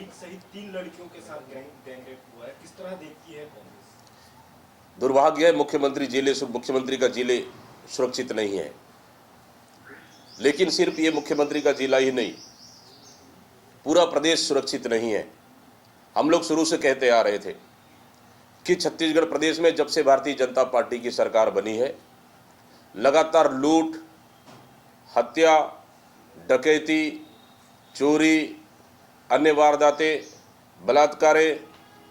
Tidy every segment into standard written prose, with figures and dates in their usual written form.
एक सहित 3 लड़कियों के साथ गैंग रेप हुआ है, किस तरह देखती है कांग्रेस? दुर्भाग्य है, मुख्यमंत्री का जिले सुरक्षित नहीं है। लेकिन सिर्फ ये मुख्यमंत्री का जिला ही नहीं, पूरा प्रदेश सुरक्षित नहीं है। हम लोग शुरू से कहते आ रहे थे कि छत्तीसगढ़ प्रदेश में जब से भारतीय जनता पार्टी की सरकार बनी है, लगातार लूट, हत्या, डकैती, चोरी, अन्य वारदातें, बलात्कारें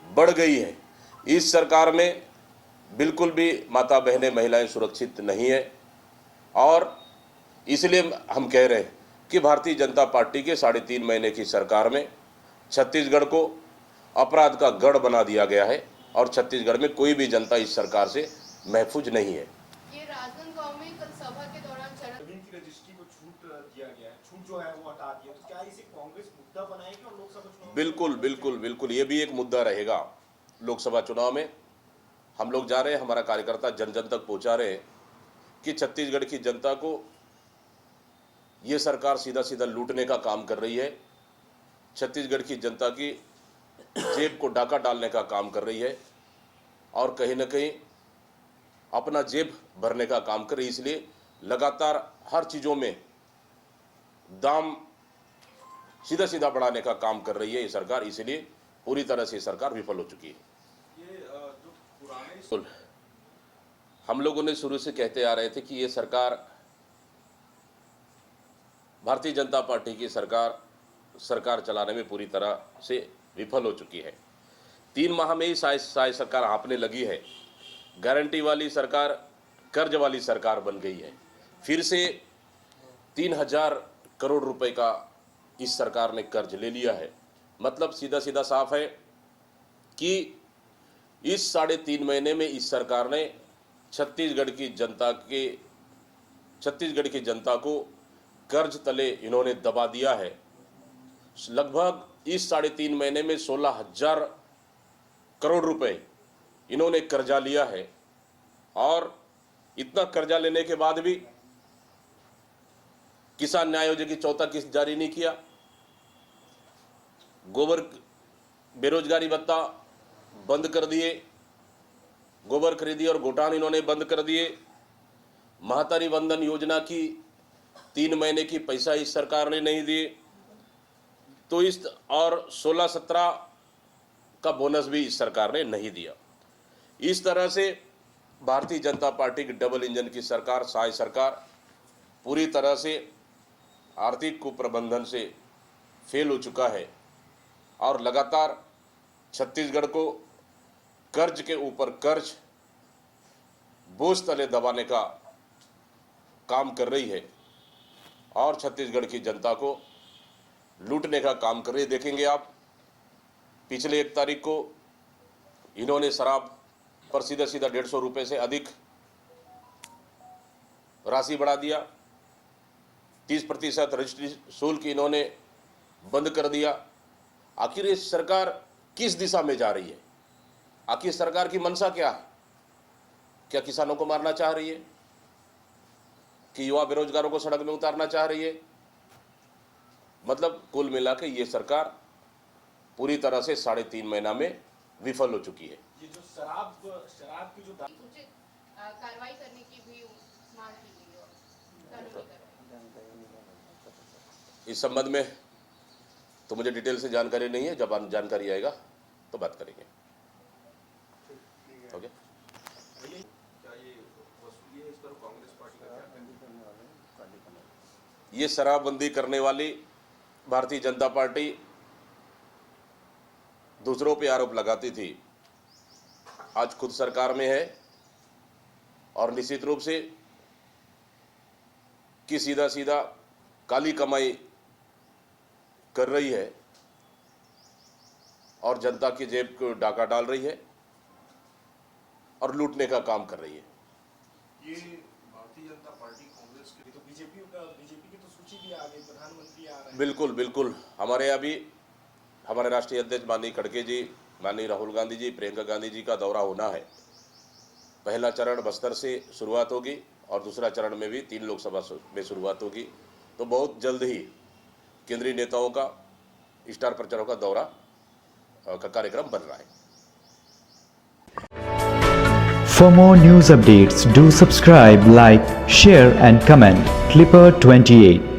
बढ़ गई है। इस सरकार में बिल्कुल भी माता बहनें, महिलाएं सुरक्षित नहीं है। और इसलिए हम कह रहे हैं कि भारतीय जनता पार्टी के 3.5 महीने की सरकार में छत्तीसगढ़ को अपराध का गढ़ बना दिया गया है और छत्तीसगढ़ में कोई भी जनता इस सरकार से महफूज नहीं है। ये राजनांदगांव में कल सभा के दौरान जमीन की रजिस्ट्री को छूट दिया गया है, छूट जो है वो हटा दिया, तो क्या इसे कांग्रेस मुद्दा बनाएगी और लोकसभा चुनाव? बिल्कुल बिल्कुल बिल्कुल, ये भी एक मुद्दा रहेगा। लोकसभा चुनाव में हम लोग जा रहे हैं, हमारा कार्यकर्ता जन जन तक पहुंचा रहे हैं कि छत्तीसगढ़ की जनता को ये सरकार सीधा सीधा लूटने का काम कर रही है, छत्तीसगढ़ की जनता की जेब को डाका डालने का काम कर रही है और कहीं ना कहीं अपना जेब भरने का काम कर रही है। इसलिए लगातार हर चीज़ों में दाम सीधा सीधा बढ़ाने का काम कर रही है ये सरकार, इसलिए पूरी तरह से सरकार विफल हो चुकी है। ये जो पुराने हम लोगों ने शुरू से कहते आ रहे थे कि ये सरकार, भारतीय जनता पार्टी की सरकार चलाने में पूरी तरह से विफल हो चुकी है। 3 माह में ही साय सरकार हाँपने लगी है। गारंटी वाली सरकार कर्ज वाली सरकार बन गई है। फिर से 3000 करोड़ रुपए का इस सरकार ने कर्ज ले लिया है। मतलब सीधा सीधा साफ है कि इस 3.5 महीने में इस सरकार ने छत्तीसगढ़ की जनता को कर्ज तले इन्होंने दबा दिया है। लगभग इस 3.5 महीने में 16,000 करोड़ रुपए इन्होंने कर्जा लिया है और इतना कर्जा लेने के बाद भी किसान न्याय योजना की चौथा किस्त जारी नहीं किया। गोबर बेरोजगारी भत्ता बंद कर दिए, गोबर खरीदी और गोटान इन्होंने बंद कर दिए। महतारी वंदन योजना की 3 महीने की पैसा इस सरकार ने नहीं दिए। तो इस और 16-17 का बोनस भी इस सरकार ने नहीं दिया। इस तरह से भारतीय जनता पार्टी की डबल इंजन की सरकार, साय सरकार पूरी तरह से आर्थिक कुप्रबंधन से फेल हो चुका है और लगातार छत्तीसगढ़ को कर्ज के ऊपर कर्ज बोझ तले दबाने का काम कर रही है और छत्तीसगढ़ की जनता को लूटने का काम कर रही है। देखेंगे आप, पिछले 1 तारीख को इन्होंने शराब पर सीधा सीधा 150 रुपये से अधिक राशि बढ़ा दिया। 30% रजिस्ट्री शुल्क इन्होंने बंद कर दिया। आखिर ये सरकार किस दिशा में जा रही है? आखिर सरकार की मंशा क्या है? क्या किसानों को मारना चाह रही है कि युवा बेरोजगारों को सड़क में उतारना चाह रही है? मतलब कुल मिला के ये सरकार पूरी तरह से 3.5 महीना में विफल हो चुकी है। ये जो शराब की जो उचित कार्रवाई करने की भी मांग की गई है, कानूनी कार्रवाई। इस संबंध में तो मुझे डिटेल से जानकारी नहीं है, जब जानकारी आएगा तो बात करेंगे। ओके, ये शराबबंदी करने वाली भारतीय जनता पार्टी दूसरों पे आरोप लगाती थी, आज खुद सरकार में है और निश्चित रूप से कि सीधा सीधा काली कमाई कर रही है और जनता की जेब को डाका डाल रही है और लूटने का काम कर रही है। ये भारतीय जनता पार्टी कांग्रेस की तो बीजेपी की तो सूची भी आ गई, प्रधानमंत्री आ रहे हैं। बिल्कुल बिल्कुल, हमारे यहाँ भी हमारे राष्ट्रीय अध्यक्ष माननीय खड़गे जी, माननीय राहुल गांधी जी, प्रियंका गांधी जी का दौरा होना है। पहला चरण बस्तर से शुरुआत होगी और दूसरा चरण में भी 3 लोकसभा में शुरुआत होगी। तो बहुत जल्द ही केंद्रीय नेताओं का, स्टार प्रचारकों का दौरा का कार्यक्रम बन रहा है। For more news updates, do subscribe, like, share and comment. Clipper 28.